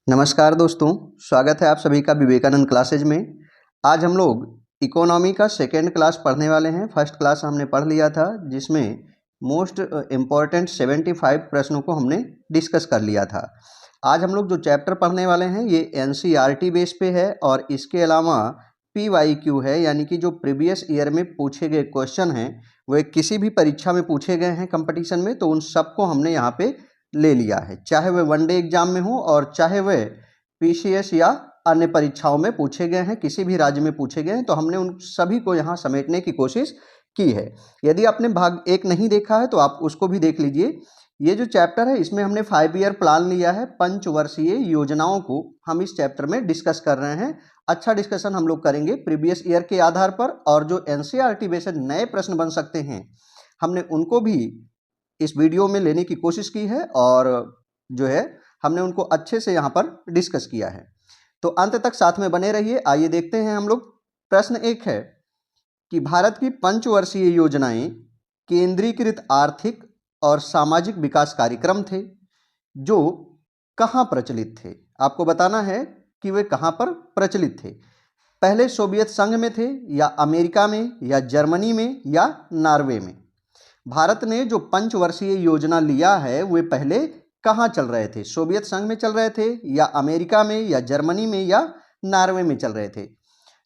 नमस्कार दोस्तों, स्वागत है आप सभी का विवेकानंद क्लासेज में। आज हम लोग इकोनॉमी का सेकेंड क्लास पढ़ने वाले हैं। फर्स्ट क्लास हमने पढ़ लिया था जिसमें मोस्ट इम्पॉर्टेंट 75 प्रश्नों को हमने डिस्कस कर लिया था। आज हम लोग जो चैप्टर पढ़ने वाले हैं ये एनसीईआरटी बेस पे है और इसके अलावा पीवाईक्यू है, यानी कि जो प्रीवियस ईयर में पूछे गए क्वेश्चन हैं वो किसी भी परीक्षा में पूछे गए हैं कंपटीशन में, तो उन सबको हमने यहाँ पे ले लिया है, चाहे वह वनडे एग्जाम में हो और चाहे वह पीसीएस या अन्य परीक्षाओं में पूछे गए हैं, किसी भी राज्य में पूछे गए हैं, तो हमने उन सभी को यहाँ समेटने की कोशिश की है। यदि आपने भाग 1 नहीं देखा है तो आप उसको भी देख लीजिए। ये जो चैप्टर है इसमें हमने 5 ईयर प्लान लिया है, पंचवर्षीय योजनाओं को हम इस चैप्टर में डिस्कस कर रहे हैं। अच्छा डिस्कशन हम लोग करेंगे प्रीवियस ईयर के आधार पर, और जो एनसीईआरटी बेस्ड नए प्रश्न बन सकते हैं हमने उनको भी इस वीडियो में लेने की कोशिश की है और जो है हमने उनको अच्छे से यहाँ पर डिस्कस किया है, तो अंत तक साथ में बने रहिए। आइए देखते हैं हम लोग। प्रश्न 1 है कि भारत की पंचवर्षीय योजनाएं केंद्रीकृत आर्थिक और सामाजिक विकास कार्यक्रम थे जो कहाँ प्रचलित थे। आपको बताना है कि वे कहाँ पर प्रचलित थे। पहले सोवियत संघ में थे या अमेरिका में या जर्मनी में या नॉर्वे में। भारत ने जो पंचवर्षीय योजना लिया है वे पहले कहाँ चल रहे थे, सोवियत संघ में चल रहे थे या अमेरिका में या जर्मनी में या नॉर्वे में चल रहे थे।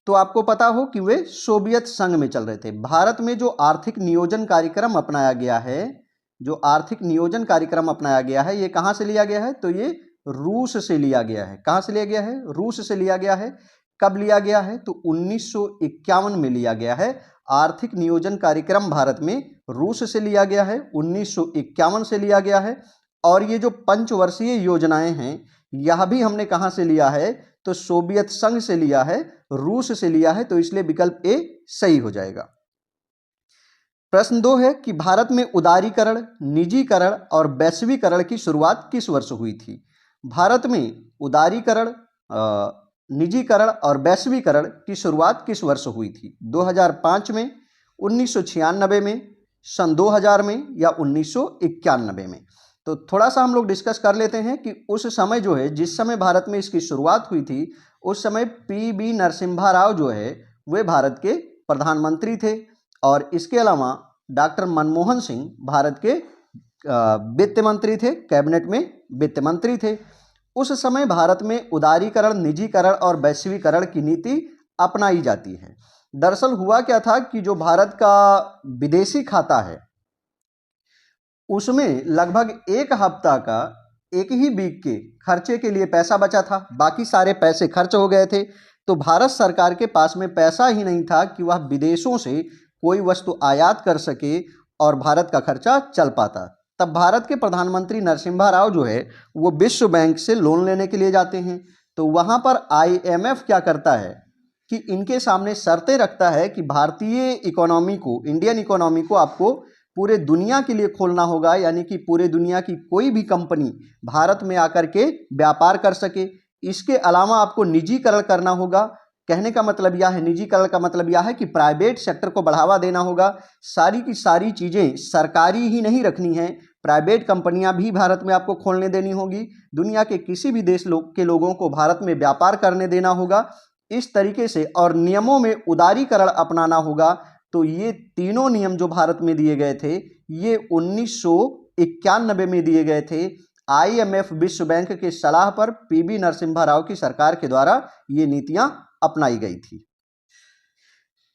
तो आपको पता हो कि वे सोवियत संघ में चल रहे थे। भारत में जो आर्थिक नियोजन कार्यक्रम अपनाया गया है, जो आर्थिक नियोजन कार्यक्रम अपनाया गया है, ये कहाँ से लिया गया है, तो ये रूस से लिया गया है। कहाँ से लिया गया है, रूस से लिया गया है। कब लिया गया है, तो 1951 में लिया गया है। आर्थिक नियोजन कार्यक्रम भारत में रूस से लिया गया है, 1951 से लिया गया है। और ये जो पंचवर्षीय योजनाएं हैं यह भी हमने कहां से लिया है, तो सोवियत संघ से लिया है, रूस से लिया है, तो इसलिए विकल्प ए सही हो जाएगा। प्रश्न 2 है कि भारत में उदारीकरण, निजीकरण और वैश्वीकरण की शुरुआत किस वर्ष हुई थी। भारत में उदारीकरण, निजीकरण और वैश्वीकरण की शुरुआत किस वर्ष हुई थी। 2005 में, 1996 में, सन 2000 में या 1991 में। तो थोड़ा सा हम लोग डिस्कस कर लेते हैं कि उस समय जो है, जिस समय भारत में इसकी शुरुआत हुई थी उस समय पी.बी. नरसिम्हा राव जो है वे भारत के प्रधानमंत्री थे और इसके अलावा डॉक्टर मनमोहन सिंह भारत के वित्त मंत्री थे, कैबिनेट में वित्त मंत्री थे। उस समय भारत में उदारीकरण, निजीकरण और वैश्वीकरण की नीति अपनाई जाती है। दरअसल हुआ क्या था कि जो भारत का विदेशी खाता है उसमें लगभग एक हफ्ता का, एक ही वीक के खर्चे के लिए पैसा बचा था, बाकी सारे पैसे खर्च हो गए थे। तो भारत सरकार के पास में पैसा ही नहीं था कि वह विदेशों से कोई वस्तु आयात कर सके और भारत का खर्चा चल पाता। तब भारत के प्रधानमंत्री नरसिम्हा राव जो है वो विश्व बैंक से लोन लेने के लिए जाते हैं। तो वहाँ पर IMF क्या करता है कि इनके सामने शर्तें रखता है कि भारतीय इकोनॉमी को, इंडियन इकोनॉमी को आपको पूरे दुनिया के लिए खोलना होगा, यानी कि पूरे दुनिया की कोई भी कंपनी भारत में आकर के व्यापार कर सके। इसके अलावा आपको निजीकरण करना होगा। कहने का मतलब यह है, निजीकरण का मतलब यह है कि प्राइवेट सेक्टर को बढ़ावा देना होगा। सारी की सारी चीज़ें सरकारी ही नहीं रखनी है, प्राइवेट कंपनियां भी भारत में आपको खोलने देनी होगी। दुनिया के किसी भी देश के लोगों को भारत में व्यापार करने देना होगा इस तरीके से, और नियमों में उदारीकरण अपनाना होगा। तो ये तीनों नियम जो भारत में दिए गए थे ये 1991 में दिए गए थे। IMF विश्व बैंक के सलाह पर पी.बी. नरसिम्हा राव की सरकार के द्वारा ये नीतियां अपनाई गई थी।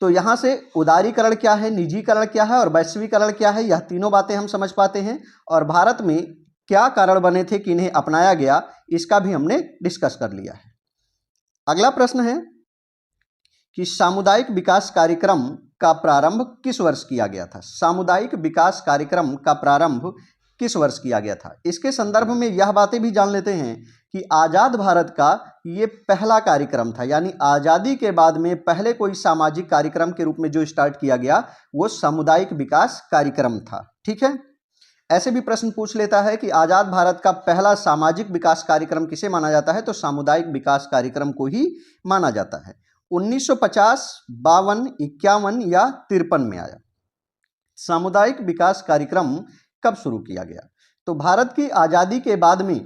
तो यहां से उदारीकरण क्या है, निजीकरण क्या है और वैश्वीकरण क्या है, यह तीनों बातें हम समझ पाते हैं। और भारत में क्या कारण बने थे कि इन्हें अपनाया गया, इसका भी हमने डिस्कस कर लिया है। अगला प्रश्न है कि सामुदायिक विकास कार्यक्रम का प्रारंभ किस वर्ष किया गया था। सामुदायिक विकास कार्यक्रम का प्रारंभ किस वर्ष किया गया था। इसके संदर्भ में यह बातें भी जान लेते हैं कि आज़ाद भारत का ये पहला कार्यक्रम था, यानी आज़ादी के बाद में पहले कोई सामाजिक कार्यक्रम के रूप में जो स्टार्ट किया गया वो सामुदायिक विकास कार्यक्रम था। ठीक है, ऐसे भी प्रश्न पूछ लेता है कि आज़ाद भारत का पहला सामाजिक विकास कार्यक्रम किसे माना जाता है, तो सामुदायिक विकास कार्यक्रम को ही माना जाता है। 1950, 52, 51 या 53 में आया। सामुदायिक विकास कार्यक्रम कब शुरू किया गया, तो भारत की आज़ादी के बाद में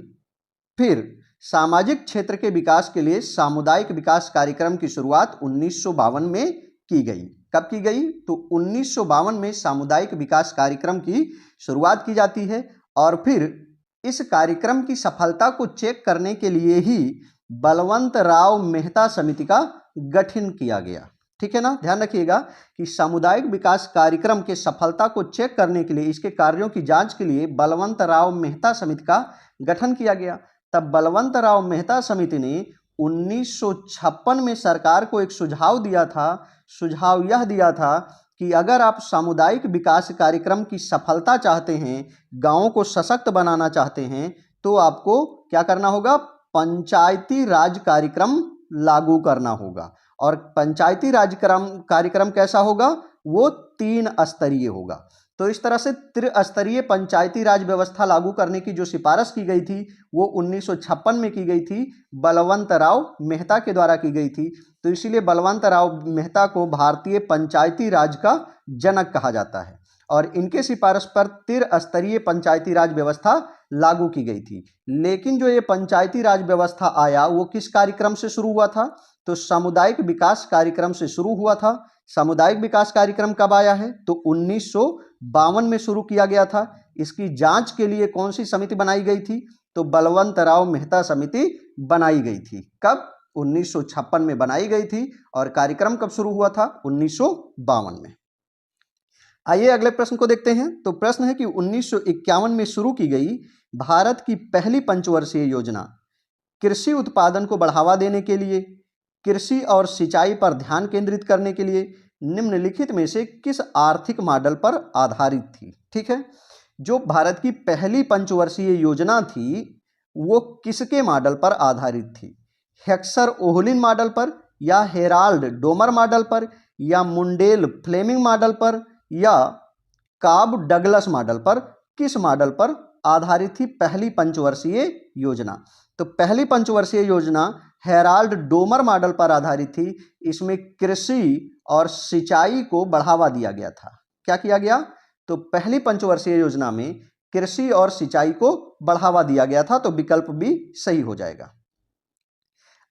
फिर सामाजिक क्षेत्र के विकास के लिए सामुदायिक विकास कार्यक्रम की शुरुआत 1952 में की गई। कब की गई? तो 1952 में सामुदायिक विकास कार्यक्रम की शुरुआत की जाती है और फिर इस कार्यक्रम की सफलता को चेक करने के लिए ही बलवंत राव मेहता समिति का गठन किया गया। ठीक है ना, ध्यान रखिएगा कि सामुदायिक विकास कार्यक्रम के सफलता को चेक करने के लिए, इसके कार्यों की जांच के लिए बलवंत राव मेहता समिति का गठन किया गया। तब बलवंत राव मेहता समिति ने 1956 में सरकार को एक सुझाव दिया था। सुझाव यह दिया था कि अगर आप सामुदायिक विकास कार्यक्रम की सफलता चाहते हैं, गांवों को सशक्त बनाना चाहते हैं, तो आपको क्या करना होगा? पंचायती राज कार्यक्रम लागू करना होगा। और पंचायती राज कार्यक्रम कैसा होगा? वो 3 स्तरीय होगा। तो इस तरह से त्रिस्तरीय पंचायती राज व्यवस्था लागू करने की जो सिफारिश की गई थी वो 1956 में की गई थी, बलवंत राव मेहता के द्वारा की गई थी। तो इसीलिए बलवंत राव मेहता को भारतीय पंचायती राज का जनक कहा जाता है और इनके सिफारिश पर त्रिस्तरीय पंचायती राज व्यवस्था लागू की गई थी। लेकिन जो ये पंचायती राज व्यवस्था आया वो किस कार्यक्रम से शुरू हुआ था? तो सामुदायिक विकास कार्यक्रम से शुरू हुआ था। सामुदायिक विकास कार्यक्रम कब आया है? तो 1952 में शुरू किया गया था। इसकी जांच के लिए कौन सी समिति बनाई गई थी? तो बलवंत राव मेहता समिति बनाई गई थी। कब? 1956 में बनाई गई थी। और कार्यक्रम कब शुरू हुआ था? 1952 में। आइए अगले प्रश्न को देखते हैं। तो प्रश्न है कि 1951 में शुरू की गई भारत की पहली पंचवर्षीय योजना कृषि उत्पादन को बढ़ावा देने के लिए, कृषि और सिंचाई पर ध्यान केंद्रित करने के लिए निम्नलिखित में से किस आर्थिक मॉडल पर आधारित थी? ठीक है, जो भारत की पहली पंचवर्षीय योजना थी वो किसके मॉडल पर आधारित थी? हेक्सर ओहलिन मॉडल पर, या हेराल्ड डोमर मॉडल पर, या मुंडेल फ्लेमिंग मॉडल पर, या काब डगलस मॉडल पर? किस मॉडल पर आधारित थी पहली पंचवर्षीय योजना? तो पहली पंचवर्षीय योजना हेराल्ड डोमर मॉडल पर आधारित थी। इसमें कृषि और सिंचाई को बढ़ावा दिया गया था। क्या किया गया? तो पहली पंचवर्षीय योजना में कृषि और सिंचाई को बढ़ावा दिया गया था। तो विकल्प भी सही हो जाएगा।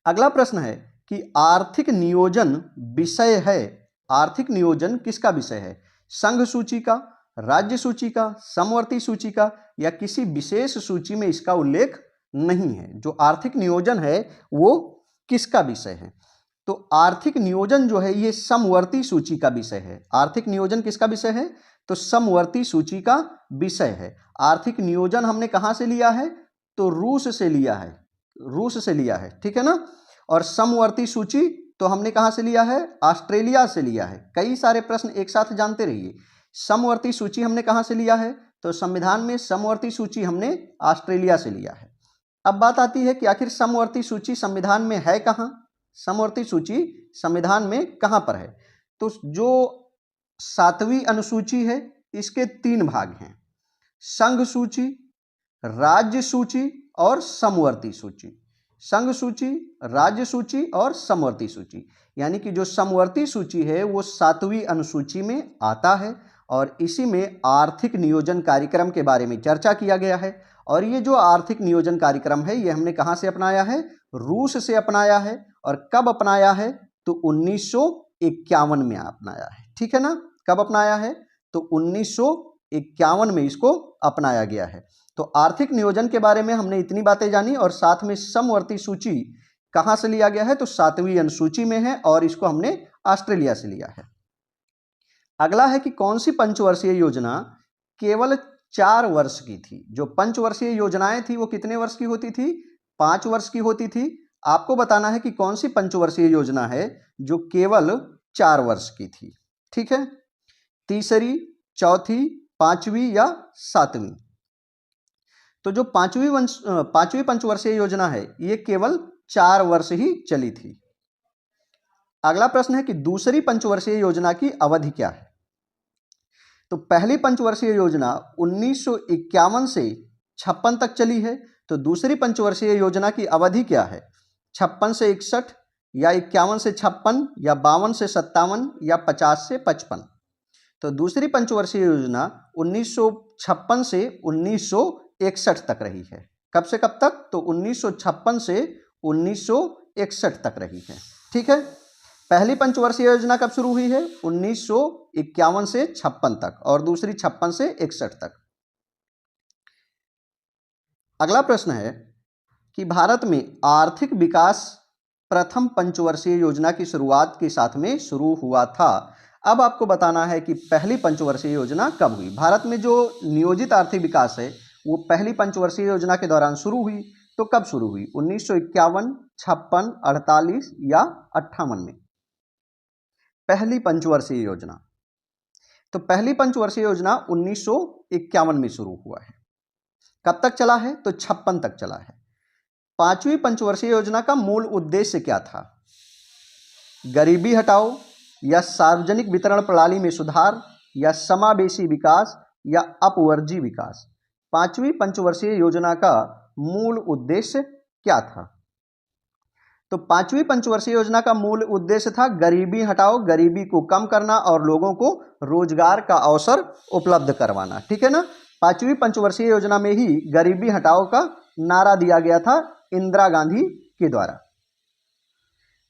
अगला प्रश्न है कि आर्थिक नियोजन विषय है, आर्थिक नियोजन किसका विषय है? संघ सूची का, राज्य सूची का, समवर्ती सूची का, या किसी विशेष सूची में इसका उल्लेख नहीं है? जो आर्थिक नियोजन है वो किसका विषय है? तो आर्थिक नियोजन जो है ये समवर्ती सूची का विषय है। आर्थिक नियोजन किसका विषय है? तो समवर्ती सूची का विषय है। आर्थिक नियोजन हमने कहां से लिया है? तो रूस से लिया है, रूस से लिया है। ठीक है ना। और समवर्ती सूची तो हमने कहां से लिया है? ऑस्ट्रेलिया से लिया है। कई सारे प्रश्न एक साथ जानते रहिए। समवर्ती सूची हमने कहां से लिया है? तो संविधान में समवर्ती सूची हमने ऑस्ट्रेलिया से लिया है। अब बात आती है कि आखिर समवर्ती सूची संविधान में है कहां? समवर्ती सूची संविधान में कहां पर है? तो जो 7वीं अनुसूची है इसके 3 भाग हैं, संघ सूची, राज्य सूची और समवर्ती सूची। संघ सूची, राज्य सूची और समवर्ती सूची। यानी कि जो समवर्ती सूची है वो 7वीं अनुसूची में आता है और इसी में आर्थिक नियोजन कार्यक्रम के बारे में चर्चा किया गया है। और ये जो आर्थिक नियोजन कार्यक्रम है ये हमने कहां से अपनाया है? रूस से अपनाया है। और कब अपनाया है? तो 1951 में अपनाया है। ठीक है ना। कब अपनाया है? तो 1951 में इसको अपनाया गया है। तो आर्थिक नियोजन के बारे में हमने इतनी बातें जानी और साथ में समवर्ती सूची कहां से लिया गया है? तो 7वीं अनुसूची में है और इसको हमने ऑस्ट्रेलिया से लिया है। अगला है कि कौन सी पंचवर्षीय योजना केवल 4 वर्ष की थी? जो पंचवर्षीय योजनाएं थी वो कितने वर्ष की होती थी? 5 वर्ष की होती थी। आपको बताना है कि कौन सी पंचवर्षीय योजना है जो केवल 4 वर्ष की थी। ठीक है, तीसरी, चौथी, 5वीं या 7वीं? तो जो 5वीं पंचवर्षीय योजना है ये केवल 4 वर्ष ही चली थी। अगला प्रश्न है कि दूसरी पंचवर्षीय योजना की अवधि क्या है? तो पहली पंचवर्षीय योजना 1951 से 56 तक चली है। तो दूसरी पंचवर्षीय योजना की अवधि क्या है? 56 से 61, या 51 से 56, या 52 से 57, या 50 से 55? तो दूसरी पंचवर्षीय योजना 1956 से 1961 तक रही है। कब से कब तक? तो 1956 से 1961 तक रही है। ठीक है, पहली पंचवर्षीय योजना कब शुरू हुई है? 1951 से 56 तक, और दूसरी 56 से 61 तक। अगला प्रश्न है कि भारत में आर्थिक विकास प्रथम पंचवर्षीय योजना की शुरुआत के साथ में शुरू हुआ था। अब आपको बताना है कि पहली पंचवर्षीय योजना कब हुई। भारत में जो नियोजित आर्थिक विकास है वो पहली पंचवर्षीय योजना के दौरान शुरू हुई, तो कब शुरू हुई? 1951, 56, 48 या 58 में पहली पंचवर्षीय योजना। तो पहली पंचवर्षीय योजना 1951 में शुरू हुआ है। कब तक चला है? तो 56 तक चला है। पांचवी पंचवर्षीय योजना का मूल उद्देश्य क्या था? गरीबी हटाओ, या सार्वजनिक वितरण प्रणाली में सुधार, या समावेशी विकास, या अपवर्जी विकास। पांचवी पंचवर्षीय योजना का मूल उद्देश्य क्या था? तो पांचवी पंचवर्षीय योजना का मूल उद्देश्य था गरीबी हटाओ, गरीबी को कम करना और लोगों को रोजगार का अवसर उपलब्ध करवाना। ठीक है ना, पांचवी पंचवर्षीय योजना में ही गरीबी हटाओ का नारा दिया गया था इंदिरा गांधी के द्वारा।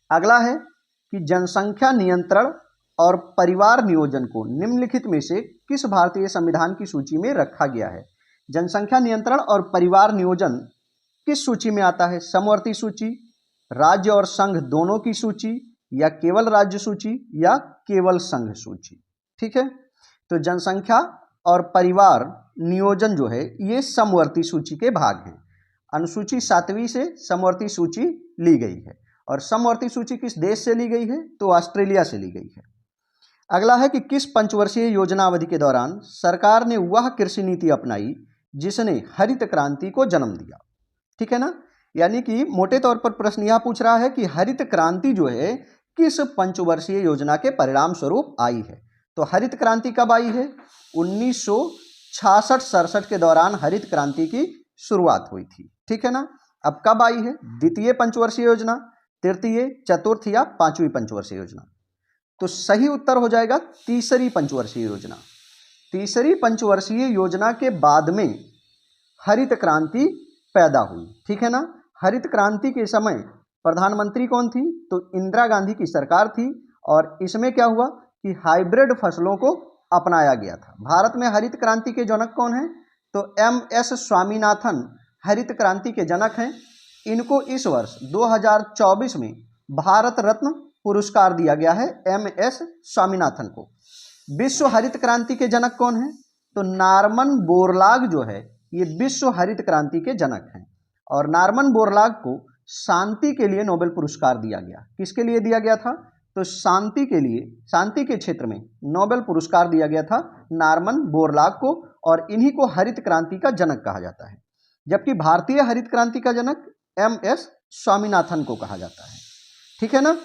अगला है कि जनसंख्या नियंत्रण और परिवार नियोजन को निम्नलिखित में से किस भारतीय संविधान की सूची में रखा गया है? जनसंख्या नियंत्रण और परिवार नियोजन किस सूची में आता है? समवर्ती सूची, राज्य और संघ दोनों की सूची, या केवल राज्य सूची, या केवल संघ सूची। ठीक है, तो जनसंख्या और परिवार नियोजन जो है ये समवर्ती सूची के भाग हैं। अनुसूची 7वीं से समवर्ती सूची ली गई है, और समवर्ती सूची किस देश से ली गई है? तो ऑस्ट्रेलिया से ली गई है। अगला है कि किस पंचवर्षीय योजना अवधि के दौरान सरकार ने वह कृषि नीति अपनाई जिसने हरित क्रांति को जन्म दिया? ठीक है ना, यानी कि मोटे तौर पर प्रश्न यह पूछ रहा है कि हरित क्रांति जो है किस पंचवर्षीय योजना के परिणाम स्वरूप आई है? तो हरित क्रांति कब आई है? 1966-67 के दौरान हरित क्रांति की शुरुआत हुई थी। ठीक है ना, अब कब आई है? द्वितीय पंचवर्षीय योजना, तृतीय, चतुर्थ या पांचवी पंचवर्षीय योजना? तो सही उत्तर हो जाएगा तीसरी पंचवर्षीय योजना। तीसरी पंचवर्षीय योजना के बाद में हरित क्रांति पैदा हुई। ठीक है ना, हरित क्रांति के समय प्रधानमंत्री कौन थी? तो इंदिरा गांधी की सरकार थी, और इसमें क्या हुआ कि हाइब्रिड फसलों को अपनाया गया था। भारत में हरित क्रांति के जनक कौन हैं? तो MS स्वामीनाथन हरित क्रांति के जनक हैं। इनको इस वर्ष 2024 में भारत रत्न पुरस्कार दिया गया है MS स्वामीनाथन को। विश्व हरित क्रांति के जनक कौन हैं? तो नॉर्मन बोरलाग जो है ये विश्व हरित क्रांति के जनक हैं, और नॉर्मन बोरलाग को शांति के लिए नोबेल पुरस्कार दिया गया। किसके लिए दिया गया था? तो शांति के लिए, शांति के क्षेत्र में नोबेल पुरस्कार दिया गया था नॉर्मन बोरलाग को, और इन्हीं को हरित क्रांति का जनक कहा जाता है। जबकि भारतीय हरित क्रांति का जनक MS स्वामीनाथन को कहा जाता है। ठीक है ना,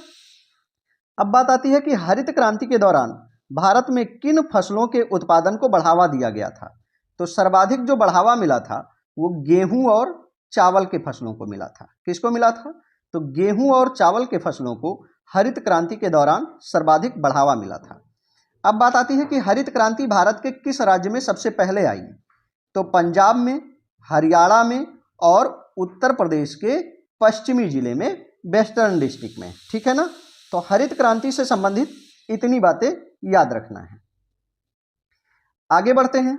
अब बात आती है कि हरित क्रांति के दौरान भारत में किन फसलों के उत्पादन को बढ़ावा दिया गया था? तो सर्वाधिक जो बढ़ावा मिला था वो गेहूं और चावल के फसलों को मिला था। किसको मिला था? तो गेहूं और चावल के फसलों को हरित क्रांति के दौरान सर्वाधिक बढ़ावा मिला था। अब बात आती है कि हरित क्रांति भारत के किस राज्य में सबसे पहले आई? तो पंजाब में, हरियाणा में, और उत्तर प्रदेश के पश्चिमी जिले में, वेस्टर्न डिस्ट्रिक्ट में। ठीक है ना, तो हरित क्रांति से संबंधित इतनी बातें याद रखना है। आगे बढ़ते हैं।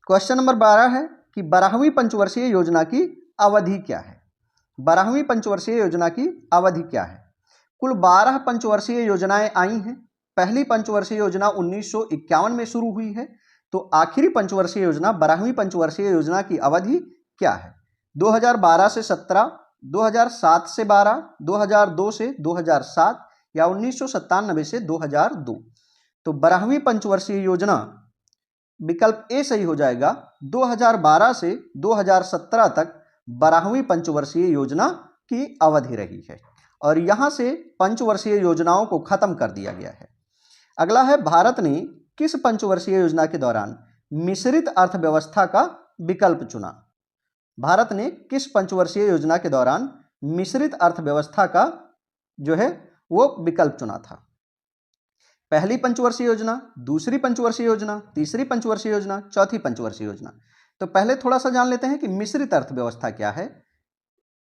क्वेश्चन नंबर 12 है कि 12वीं पंचवर्षीय योजना की अवधि क्या है? 12वीं पंचवर्षीय योजना की अवधि क्या है? कुल 12 पंचवर्षीय योजनाएं आई हैं। पहली पंचवर्षीय योजना 1951 में शुरू हुई है, तो आखिरी पंचवर्षीय योजना 12वीं पंचवर्षीय योजना की अवधि क्या है? 2012 से 17, 2007 से 12, 2002 से 2007, या 1997 से 2002। तो 12वीं पंचवर्षीय योजना विकल्प ए सही हो जाएगा। 2012 से 2017 तक 12वीं पंचवर्षीय योजना की अवधि रही है, और यहां से पंचवर्षीय योजनाओं को खत्म कर दिया गया है। अगला है, भारत ने किस पंचवर्षीय योजना के दौरान मिश्रित अर्थव्यवस्था का विकल्प चुना? भारत ने किस पंचवर्षीय योजना के दौरान मिश्रित अर्थव्यवस्था का जो है वो विकल्प चुना था? पहली पंचवर्षीय योजना, दूसरी पंचवर्षीय योजना, तीसरी पंचवर्षीय योजना, चौथी पंचवर्षीय योजना? तो पहले थोड़ा सा जान लेते हैं कि मिश्रित अर्थव्यवस्था क्या है।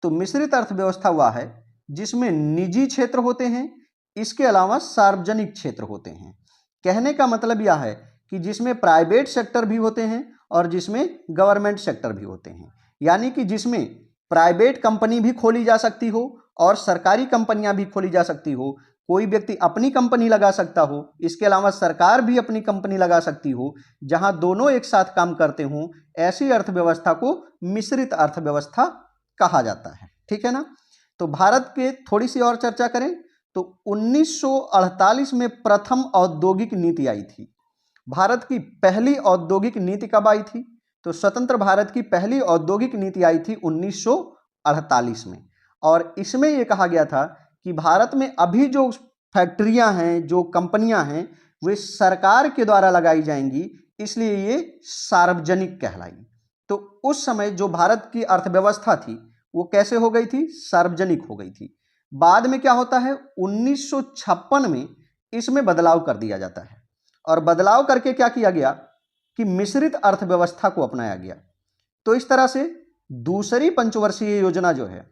तो मिश्रित अर्थव्यवस्था वह है जिसमें निजी क्षेत्र होते हैं, इसके अलावा सार्वजनिक क्षेत्र होते हैं। कहने का मतलब यह है कि जिसमें प्राइवेट सेक्टर भी होते हैं और जिसमें गवर्नमेंट सेक्टर भी होते हैं, यानी कि जिसमें प्राइवेट कंपनी भी खोली जा सकती हो और सरकारी कंपनियां भी खोली जा सकती हो। कोई व्यक्ति अपनी कंपनी लगा सकता हो, इसके अलावा सरकार भी अपनी कंपनी लगा सकती हो, जहां दोनों एक साथ काम करते हों, ऐसी अर्थव्यवस्था को मिश्रित अर्थव्यवस्था कहा जाता है। ठीक है ना। तो भारत के थोड़ी सी और चर्चा करें तो 1948 में प्रथम औद्योगिक नीति आई थी। भारत की पहली औद्योगिक नीति कब आई थी? तो स्वतंत्र भारत की पहली औद्योगिक नीति आई थी 1948 में, और इसमें यह कहा गया था कि भारत में अभी जो फैक्ट्रियां हैं, जो कंपनियां हैं, वे सरकार के द्वारा लगाई जाएंगी, इसलिए ये सार्वजनिक कहलाई। तो उस समय जो भारत की अर्थव्यवस्था थी वो कैसे हो गई थी? सार्वजनिक हो गई थी। बाद में क्या होता है, 1956 में इसमें बदलाव कर दिया जाता है, और बदलाव करके क्या किया गया कि मिश्रित अर्थव्यवस्था को अपनाया गया। तो इस तरह से दूसरी पंचवर्षीय योजना जो है,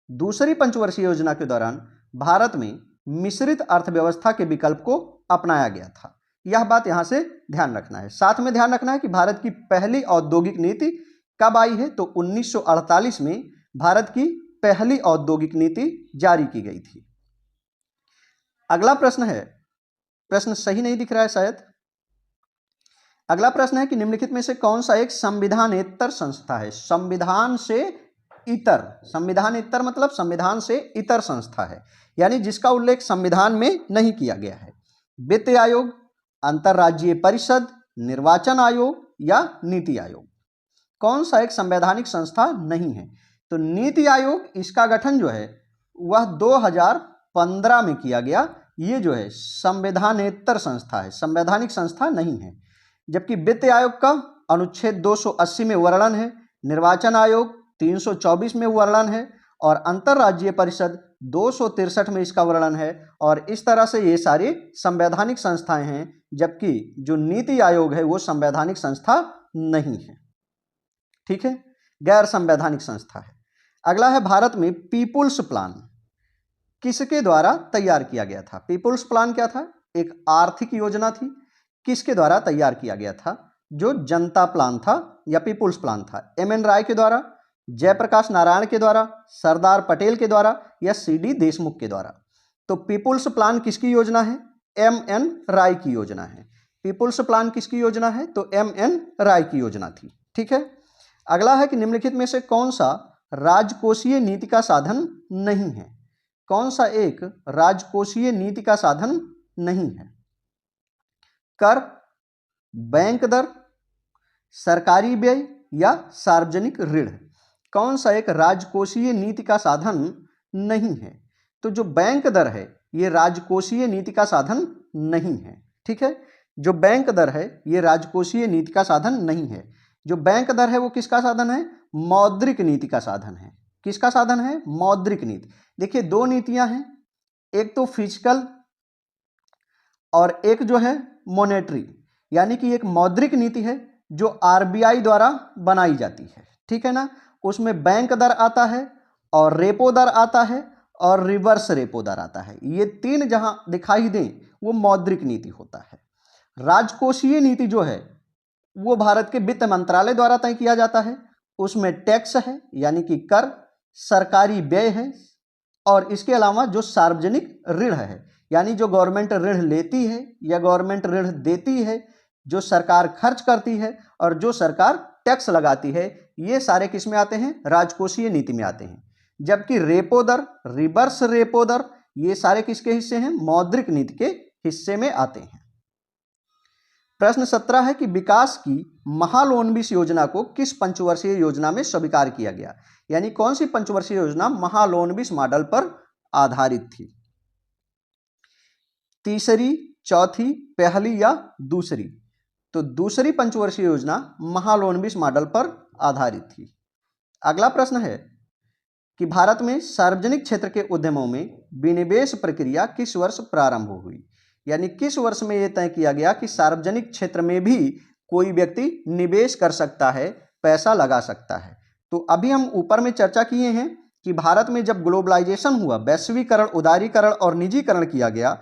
दूसरी पंचवर्षीय योजना के दौरान भारत में मिश्रित अर्थव्यवस्था के विकल्प को अपनाया गया था। यह बात यहां से ध्यान रखना है। साथ में ध्यान रखना है कि भारत की पहली औद्योगिक नीति कब आई है? तो 1948 में भारत की पहली औद्योगिक नीति जारी की गई थी। अगला प्रश्न है, प्रश्न सही नहीं दिख रहा है शायद। अगला प्रश्न है कि निम्नलिखित में से कौन सा एक संविधानेतर संस्था है? संविधान से इतर, संविधानेतर मतलब संविधान से इतर संस्था है, यानी जिसका उल्लेख संविधान में नहीं किया गया है। वित्त आयोग, अंतरराज्यीय परिषद, निर्वाचन आयोग या नीति आयोग। कौन सा एक संवैधानिक संस्था नहीं है? तो नीति आयोग, इसका गठन जो है वह 2015 में किया गया। ये जो है संवैधानेतर संस्था है, संवैधानिक संस्था नहीं है। जबकि वित्त आयोग का अनुच्छेद 280 में वर्णन है, निर्वाचन आयोग 324 में वर्णन है, और अंतरराज्यीय परिषद 263 में इसका वर्णन है। और इस तरह से ये सारी संवैधानिक संस्थाएं हैं, जबकि जो नीति आयोग है वो संवैधानिक संस्था नहीं है। ठीक है, गैर संवैधानिक संस्था है। अगला है, भारत में पीपुल्स प्लान किसके द्वारा तैयार किया गया था? पीपुल्स प्लान क्या था? एक आर्थिक योजना थी। किसके द्वारा तैयार किया गया था? जो जनता प्लान था या पीपुल्स प्लान था, एम.एन. राय के द्वारा, जयप्रकाश नारायण के द्वारा, सरदार पटेल के द्वारा या सी.डी. देशमुख के द्वारा। तो पीपुल्स प्लान किसकी योजना है? एम.एन. राय की योजना है। पीपुल्स प्लान किसकी योजना है? तो एम.एन. राय की योजना थी। ठीक है। अगला है कि निम्नलिखित में से कौन सा राजकोषीय नीति का साधन नहीं है? कौन सा एक राजकोषीय नीति का साधन नहीं है? कर, बैंक दर, सरकारी व्यय या सार्वजनिक ऋण। कौन सा एक राजकोषीय नीति का साधन नहीं है? तो जो बैंक दर है ये राजकोषीय नीति का साधन नहीं है। ठीक है, जो बैंक दर है ये राजकोषीय नीति का साधन नहीं है। जो बैंक दर है वो किसका साधन है? मौद्रिक नीति का साधन है। किसका साधन है? मौद्रिक नीति। देखिए, दो नीतियां हैं, एक तो फिजिकल और एक जो है मॉनेटरी, यानी कि एक मौद्रिक नीति है जो आरबीआई द्वारा बनाई जाती है। ठीक है ना। उसमें बैंक दर आता है और रेपो दर आता है और रिवर्स रेपो दर आता है। ये तीन जहां दिखाई दें वो मौद्रिक नीति होता है। राजकोषीय नीति जो है वो भारत के वित्त मंत्रालय द्वारा तय किया जाता है। उसमें टैक्स है यानी कि कर, सरकारी व्यय है, और इसके अलावा जो सार्वजनिक ऋण है यानी जो गवर्नमेंट ऋण लेती है या गवर्नमेंट ऋण देती है, जो सरकार खर्च करती है और जो सरकार टैक्स लगाती है, ये सारे किस में आते हैं? राजकोषीय नीति में आते हैं। जबकि रेपो दर, रिवर्स रेपो दर, ये सारे किसके हिस्से हैं? मौद्रिक नीति के हिस्से में आते हैं। प्रश्न 17 है कि विकास की महालोनबिस योजना को किस पंचवर्षीय योजना में स्वीकार किया गया? यानी कौन सी पंचवर्षीय योजना महालोनबिस मॉडल पर आधारित थी? तीसरी, चौथी, पहली या दूसरी? तो दूसरी पंचवर्षीय योजना महालोनबिस मॉडल पर आधारित थी। अगला प्रश्न है कि भारत में सार्वजनिक क्षेत्र के उद्यमों में विनिवेश प्रक्रिया किस वर्ष प्रारंभ हुई? यानी किस वर्ष में यह तय किया गया कि सार्वजनिक क्षेत्र में भी कोई व्यक्ति निवेश कर सकता है पैसा लगा सकता है। तो अभी हम ऊपर में चर्चा किए हैं कि भारत में जब ग्लोबलाइजेशन हुआ, वैश्वीकरण, उदारीकरण और निजीकरण किया गया,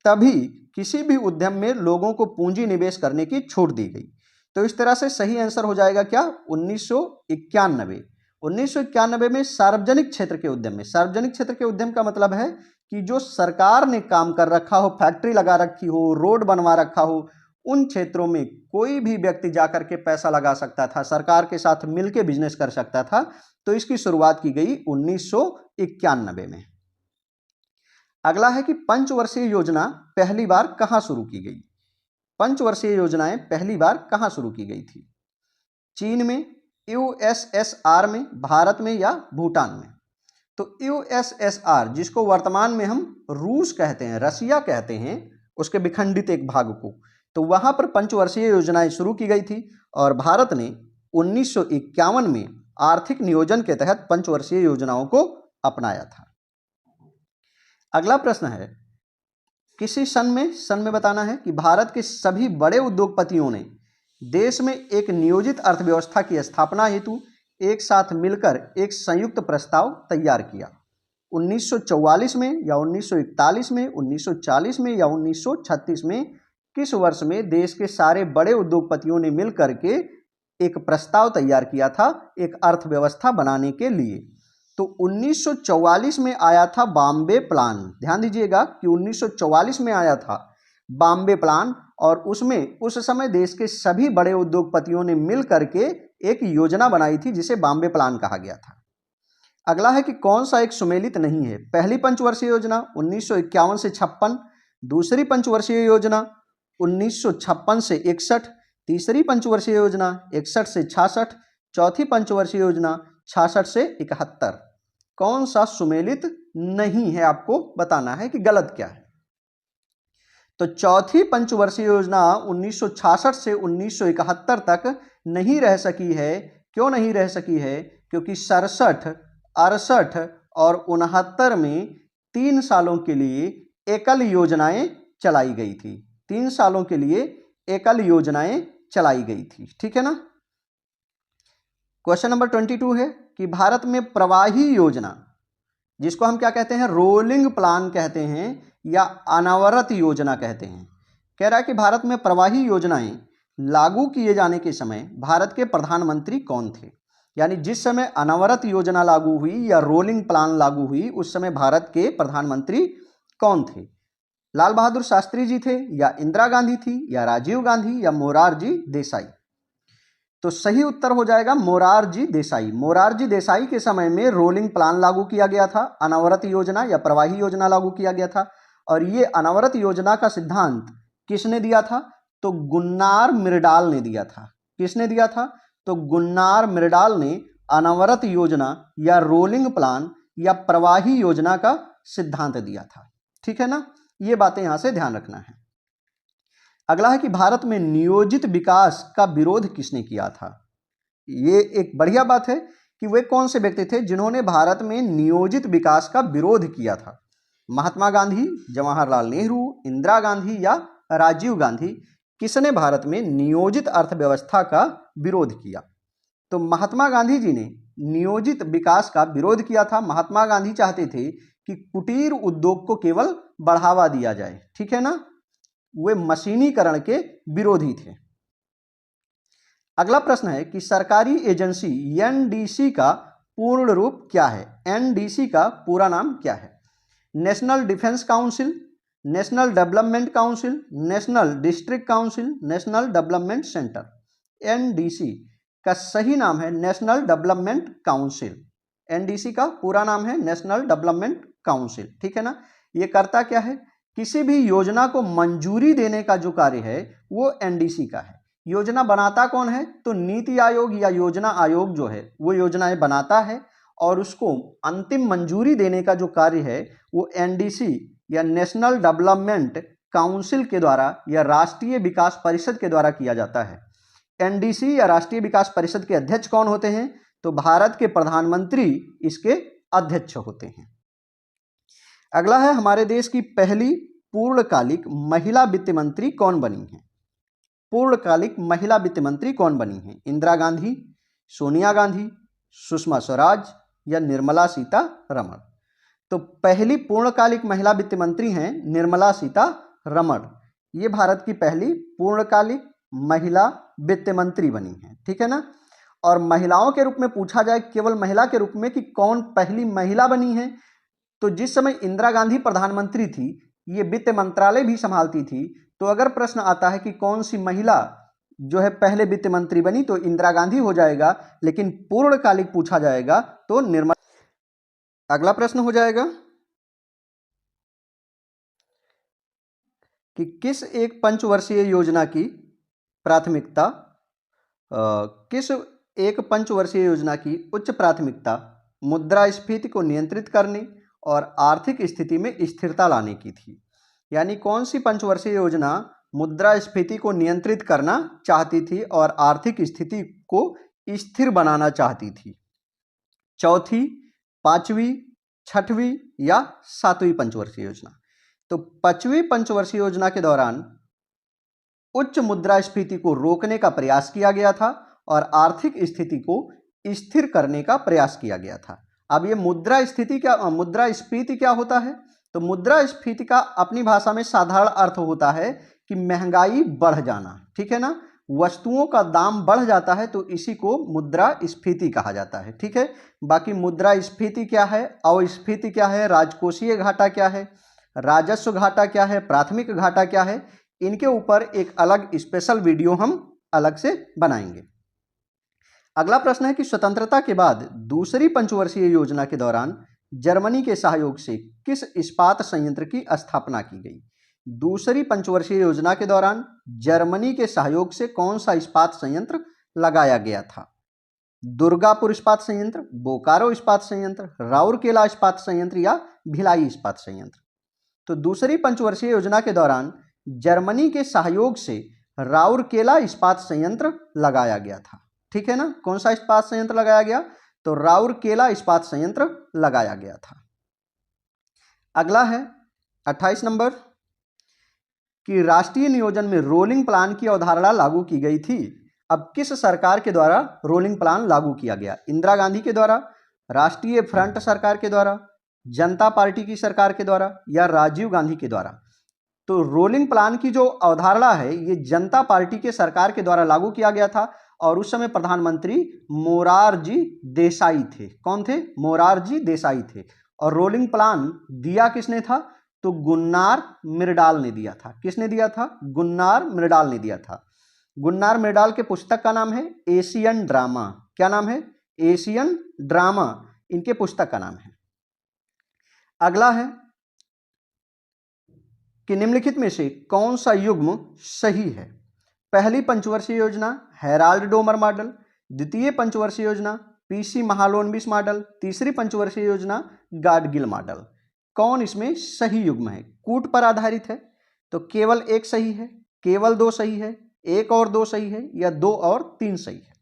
तभी किसी भी उद्यम में लोगों को पूंजी निवेश करने की छूट दी गई। तो इस तरह से सही आंसर हो जाएगा क्या? 1991। 1991 में सार्वजनिक क्षेत्र के उद्यम में, सार्वजनिक क्षेत्र के उद्यम का मतलब है कि जो सरकार ने काम कर रखा हो, फैक्ट्री लगा रखी हो, रोड बनवा रखा हो, उन क्षेत्रों में कोई भी व्यक्ति जाकर के पैसा लगा सकता था, सरकार के साथ मिलकर बिजनेस कर सकता था। तो इसकी शुरुआत की गई 1991 में। अगला है कि पंचवर्षीय योजना पहली बार कहां शुरू की गई? पंचवर्षीय योजनाएं पहली बार कहां शुरू की गई थी? चीन में, यूएसएसआर में, भारत में या भूटान में? तो यूएसएसआर, जिसको वर्तमान में हम रूस कहते हैं, रसिया कहते हैं, उसके विखंडित एक भाग को, तो वहां पर पंचवर्षीय योजनाएं शुरू की गई थी और भारत ने 1951 में आर्थिक नियोजन के तहत पंचवर्षीय योजनाओं को अपनाया था। अगला प्रश्न है, किसी सन में बताना है कि भारत के सभी बड़े उद्योगपतियों ने देश में एक नियोजित अर्थव्यवस्था की स्थापना हेतु एक साथ मिलकर एक संयुक्त प्रस्ताव तैयार किया। 1944 में या 1941 में, 1940 में या 1936 में, किस वर्ष में देश के सारे बड़े उद्योगपतियों ने मिलकर के एक प्रस्ताव तैयार किया था एक अर्थव्यवस्था बनाने के लिए? तो 1944 में आया था बॉम्बे प्लान। ध्यान दीजिएगा कि 1944 में आया था बॉम्बे प्लान और उसमें उस समय देश के सभी बड़े उद्योगपतियों ने मिल करके एक योजना बनाई थी जिसे बॉम्बे प्लान कहा गया था। अगला है कि कौन सा एक सुमेलित नहीं है? पहली पंचवर्षीय योजना 1951 से 56, दूसरी पंचवर्षीय योजना 1956 से 61, तीसरी पंचवर्षीय योजना 61 से 66, चौथी पंचवर्षीय योजना 66 से 71। कौन सा सुमेलित नहीं है आपको बताना है कि गलत क्या है। तो चौथी पंचवर्षीय योजना 1966 से 1971 तक नहीं रह सकी है। क्यों नहीं रह सकी है? क्योंकि 67, 68 और 69 में 3 सालों के लिए एकल योजनाएं चलाई गई थी। 3 सालों के लिए एकल योजनाएं चलाई गई थी। ठीक है ना। क्वेश्चन नंबर 22 है कि भारत में प्रवाही योजना, जिसको हम क्या कहते हैं, रोलिंग प्लान कहते हैं या अनवरत योजना कहते हैं, कह रहा है कि भारत में प्रवाही योजनाएं लागू किए जाने के समय भारत के प्रधानमंत्री कौन थे? यानी जिस समय अनवरत योजना लागू हुई या रोलिंग प्लान लागू हुई उस समय भारत के प्रधानमंत्री कौन थे? लाल बहादुर शास्त्री जी थे या इंदिरा गांधी थी या राजीव गांधी या मोरारजी देसाई? तो सही उत्तर हो जाएगा मोरारजी देसाई। मोरारजी देसाई के समय में रोलिंग प्लान लागू किया गया था, अनवरत योजना या प्रवाही योजना लागू किया गया था। और ये अनवरत योजना का सिद्धांत किसने दिया था? तो गुन्नार मिर्डाल ने दिया था। किसने दिया था? तो गुन्नार मिर्डाल ने अनवरत योजना या रोलिंग प्लान या प्रवाही योजना का सिद्धांत दिया था। ठीक है ना, ये बातें यहां से ध्यान रखना है। अगला है कि भारत में नियोजित विकास का विरोध किसने किया था? ये एक बढ़िया बात है कि वे कौन से व्यक्ति थे जिन्होंने भारत में नियोजित विकास का विरोध किया था? महात्मा गांधी, जवाहरलाल नेहरू, इंदिरा गांधी या राजीव गांधी? किसने भारत में नियोजित अर्थव्यवस्था का विरोध किया? तो महात्मा गांधी जी ने नियोजित विकास का विरोध किया था। महात्मा गांधी चाहते थे कि कुटीर उद्योग को केवल बढ़ावा दिया जाए। ठीक है ना, वे मशीनीकरण के विरोधी थे। अगला प्रश्न है कि सरकारी एजेंसी एनडीसी का पूर्ण रूप क्या है? एनडीसी का पूरा नाम क्या है? National defence council, national development council, national district council, national development centre. NDC का सही नाम है नेशनल डेवलपमेंट काउंसिल। एनडीसी का पूरा नाम है नेशनल डेवलपमेंट काउंसिल। ठीक है ना। ये करता क्या है? किसी भी योजना को मंजूरी देने का जो कार्य है वो एनडीसी का है। योजना बनाता कौन है? तो नीति आयोग या योजना आयोग जो है वो योजनाएं बनाता है और उसको अंतिम मंजूरी देने का जो कार्य है वो एनडीसी या नेशनल डेवलपमेंट काउंसिल के द्वारा या राष्ट्रीय विकास परिषद के द्वारा किया जाता है। एनडीसी या राष्ट्रीय विकास परिषद के अध्यक्ष कौन होते हैं? तो भारत के प्रधानमंत्री इसके अध्यक्ष होते हैं। अगला है हमारे देश की पहली पूर्णकालिक महिला वित्त मंत्री कौन बनी है? पूर्णकालिक महिला वित्त मंत्री कौन बनी है? इंदिरा गांधी, सोनिया गांधी, सुषमा स्वराज या निर्मला सीतारमण। तो पहली पूर्णकालिक महिला वित्त मंत्री हैं निर्मला सीतारमण। ये भारत की पहली पूर्णकालिक महिला वित्त मंत्री बनी हैं, ठीक है ना। और महिलाओं के रूप में पूछा जाए, केवल महिला के रूप में, कि कौन पहली महिला बनी है, तो जिस समय इंदिरा गांधी प्रधानमंत्री थी, ये वित्त मंत्रालय भी संभालती थी। तो अगर प्रश्न आता है कि कौन सी महिला जो है पहले वित्त मंत्री बनी, तो इंदिरा गांधी हो जाएगा। लेकिन पूर्णकालिक पूछा जाएगा तो निर्मला। अगला प्रश्न हो जाएगा कि किस एक पंचवर्षीय योजना की प्राथमिकता किस एक पंचवर्षीय योजना की उच्च प्राथमिकता मुद्रास्फीति को नियंत्रित करने और आर्थिक स्थिति में स्थिरता लाने की थी। यानी कौन सी पंचवर्षीय योजना मुद्रास्फीति को नियंत्रित करना चाहती थी और आर्थिक स्थिति को स्थिर बनाना चाहती थी। चौथी, पांचवी, छठवीं या सातवीं पंचवर्षीय योजना। तो पांचवी पंचवर्षीय योजना के दौरान उच्च मुद्रास्फीति को रोकने का प्रयास किया गया था और आर्थिक स्थिति को स्थिर करने का प्रयास किया गया था। अब ये मुद्रास्फीति क्या होता है? तो मुद्रास्फीति का अपनी भाषा में साधारण अर्थ होता है कि महंगाई बढ़ जाना, ठीक है ना। वस्तुओं का दाम बढ़ जाता है तो इसी को मुद्रास्फीति कहा जाता है, ठीक है। बाकी मुद्रास्फीति क्या है, अवस्फीति क्या है, राजकोषीय घाटा क्या है, राजस्व घाटा क्या है, प्राथमिक घाटा क्या है, इनके ऊपर एक अलग स्पेशल वीडियो हम अलग से बनाएंगे। अगला प्रश्न है कि स्वतंत्रता के बाद दूसरी पंचवर्षीय योजना के दौरान जर्मनी के सहयोग से किस इस्पात संयंत्र की स्थापना की गई? दूसरी पंचवर्षीय योजना के दौरान जर्मनी के सहयोग से कौन सा इस्पात संयंत्र लगाया गया था? दुर्गापुर इस्पात संयंत्र, बोकारो इस्पात संयंत्र, राउरकेला इस्पात संयंत्र या भिलाई इस्पात संयंत्र। तो दूसरी पंचवर्षीय योजना के दौरान जर्मनी के सहयोग से राउरकेला इस्पात संयंत्र लगाया गया था, ठीक है ना। कौन सा इस्पात संयंत्र लगाया गया? तो राउरकेला इस्पात संयंत्र लगाया गया था। अगला है 28 नंबर कि राष्ट्रीय नियोजन में रोलिंग प्लान की अवधारणा लागू की गई थी। अब किस सरकार के द्वारा रोलिंग प्लान लागू किया गया? इंदिरा गांधी के द्वारा, राष्ट्रीय फ्रंट सरकार के द्वारा, जनता पार्टी की सरकार के द्वारा या राजीव गांधी के द्वारा? तो रोलिंग प्लान की जो अवधारणा है ये जनता पार्टी के सरकार के द्वारा लागू किया गया था और उस समय प्रधानमंत्री मोरारजी देसाई थे। कौन थे? मोरारजी देसाई थे। और रोलिंग प्लान दिया किसने था? तो गुन्नार मिर्डाल ने दिया था। किसने दिया था? गुन्नार मिर्डाल ने दिया था। गुन्नार मिर्डाल के पुस्तक का नाम है एशियन ड्रामा। क्या नाम है? एशियन ड्रामा इनके पुस्तक का नाम है। अगला है कि निम्नलिखित में से कौन सा युग्म सही है? पहली पंचवर्षीय योजना हेराल्ड डोमर मॉडल, द्वितीय पंचवर्षीय योजना पीसी महालोनबिस मॉडल, तीसरी पंचवर्षीय योजना गाडगिल मॉडल। कौन इसमें सही युग्म है? कूट पर आधारित है तो केवल एक सही है, केवल दो सही है, एक और दो सही है या दो और तीन सही है?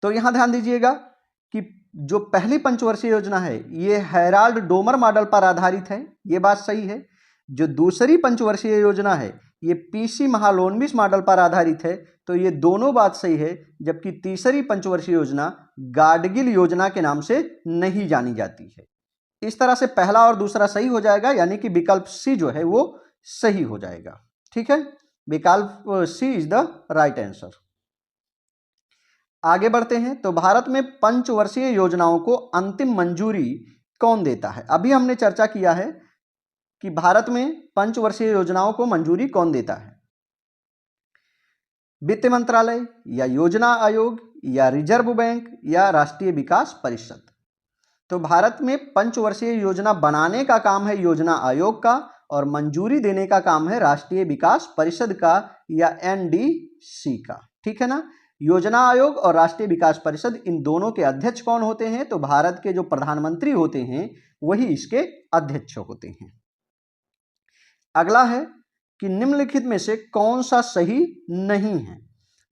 तो यहां ध्यान दीजिएगा कि जो पहली पंचवर्षीय योजना है ये हेराल्ड डोमर मॉडल पर आधारित है, ये बात सही है। जो दूसरी पंचवर्षीय योजना है ये पीसी महालोनबिस मॉडल पर आधारित है, तो ये दोनों बात सही है। जबकि तीसरी पंचवर्षीय योजना गाडगिल योजना के नाम से नहीं जानी जाती है। इस तरह से पहला और दूसरा सही हो जाएगा, यानी कि विकल्प सी जो है वो सही हो जाएगा, ठीक है। विकल्प सी इज द राइट आंसर। आगे बढ़ते हैं। तो भारत में पंचवर्षीय योजनाओं को अंतिम मंजूरी कौन देता है? अभी हमने चर्चा किया है कि भारत में पंचवर्षीय योजनाओं को मंजूरी कौन देता है? वित्त मंत्रालय या योजना आयोग या रिजर्व बैंक या राष्ट्रीय विकास परिषद? तो भारत में पंचवर्षीय योजना बनाने का काम है योजना आयोग का और मंजूरी देने का काम है राष्ट्रीय विकास परिषद का या एनडीसी का, ठीक है ना। योजना आयोग और राष्ट्रीय विकास परिषद इन दोनों के अध्यक्ष कौन होते हैं? तो भारत के जो प्रधानमंत्री होते हैं वही इसके अध्यक्ष होते हैं। अगला है कि निम्नलिखित में से कौन सा सही नहीं है?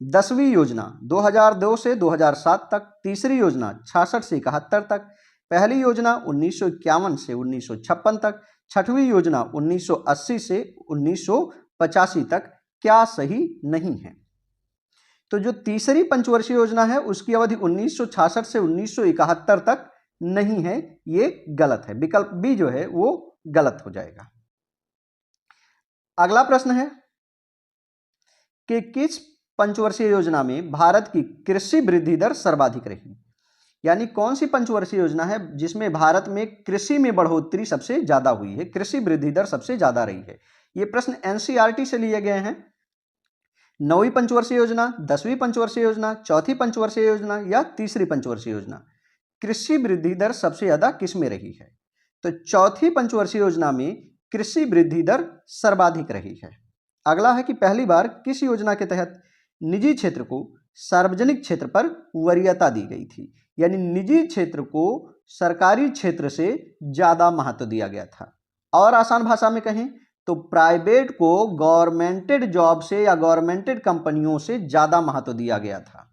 10वीं योजना 2002 से 2007 तक, तीसरी योजना 66 से 71 तक, पहली योजना 1951 से 1956 तक, छठवीं योजना 1980 से 1985 तक। क्या सही नहीं है? तो जो तीसरी पंचवर्षीय योजना है उसकी अवधि 1966 से 1971 तक नहीं है, ये गलत है। विकल्प बी जो है वो गलत हो जाएगा। अगला प्रश्न है कि किस पंचवर्षीय योजना में भारत की कृषि वृद्धि दर सर्वाधिक रही? यानी कौन सी पंचवर्षीय योजना है जिसमें भारत में कृषि में बढ़ोतरी सबसे ज्यादा हुई है, कृषि वृद्धि दर सबसे ज्यादा रही है? ये प्रश्न एनसीईआरटी से लिए गए हैं। 9वीं पंचवर्षीय योजना, 10वीं पंचवर्षीय योजना, चौथी पंचवर्षीय योजना या तीसरी पंचवर्षीय योजना? कृषि वृद्धि दर सबसे ज्यादा किस में रही है? तो चौथी पंचवर्षीय योजना में कृषि वृद्धि दर सर्वाधिक रही है। अगला है कि पहली बार किस योजना के तहत निजी क्षेत्र को सार्वजनिक क्षेत्र पर वरीयता दी गई थी? यानी निजी क्षेत्र को सरकारी क्षेत्र से ज्यादा महत्व दिया गया था। और आसान भाषा में कहें तो प्राइवेट को गवर्नमेंटेड जॉब से या गवर्नमेंटेड कंपनियों से ज्यादा महत्व दिया गया था।